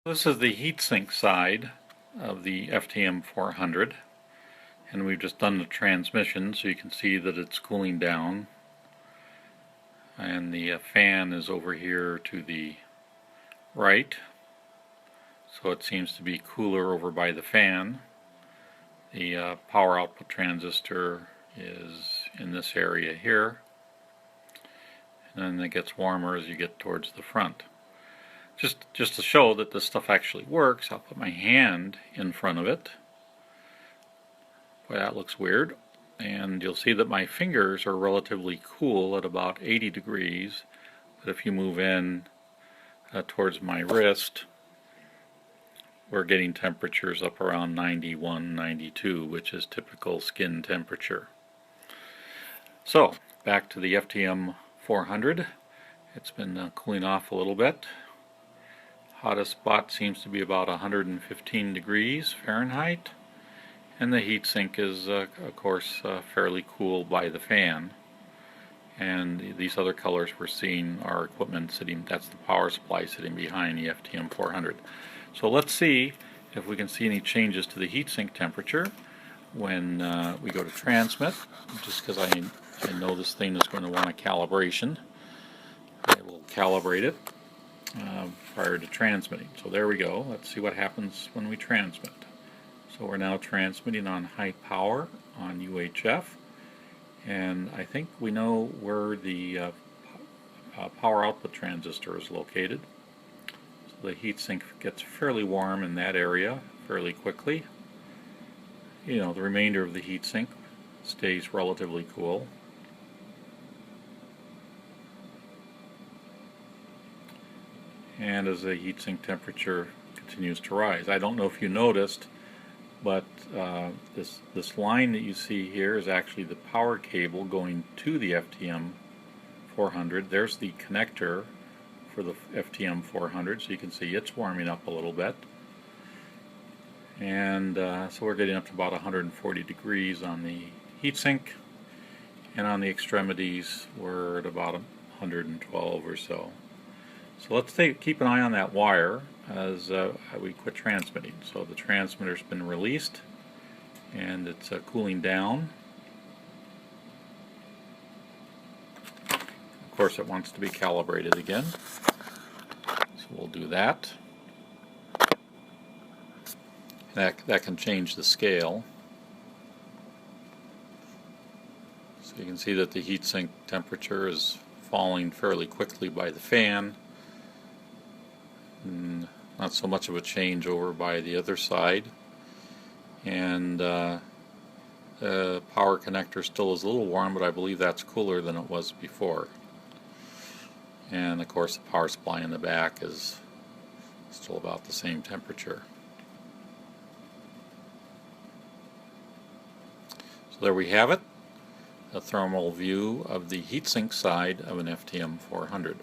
This is the heatsink side of the FTM-400, and we've just done the transmission, so you can see that it's cooling down, and the fan is over here to the right, so it seems to be cooler over by the fan. The power output transistor is in this area here, and then it gets warmer as you get towards the front. Just to show that this stuff actually works, I'll put my hand in front of it. Boy, that looks weird. And you'll see that my fingers are relatively cool at about 80 degrees. But if you move in towards my wrist, we're getting temperatures up around 91, 92, which is typical skin temperature. So, back to the FTM-400. It's been cooling off a little bit. Hottest spot seems to be about 115 degrees Fahrenheit, and the heatsink is of course fairly cool by the fan. And these other colors we're seeing are equipment sitting, that's the power supply sitting behind the FTM-400. So let's see if we can see any changes to the heatsink temperature when we go to transmit, just because I know this thing is going to want a calibration. I will calibrate it prior to transmitting. So there we go. Let's see what happens when we transmit. So we're now transmitting on high power on UHF, and I think we know where the power output transistor is located. So the heatsink gets fairly warm in that area fairly quickly. You know, the remainder of the heatsink stays relatively cool. And as the heatsink temperature continues to rise. I don't know if you noticed, but this line that you see here is actually the power cable going to the FTM-400. There's the connector for the FTM-400, so you can see it's warming up a little bit. And so we're getting up to about 140 degrees on the heatsink, and on the extremities we're at about 112 or so. So let's keep an eye on that wire as we quit transmitting. So the transmitter's been released and it's cooling down. Of course it wants to be calibrated again, so we'll do that. That can change the scale. So you can see that the heatsink temperature is falling fairly quickly by the fan. Not so much of a change over by the other side, and the power connector still is a little warm, but I believe that's cooler than it was before. And of course the power supply in the back is still about the same temperature. So there we have it, a thermal view of the heatsink side of an FTM-400.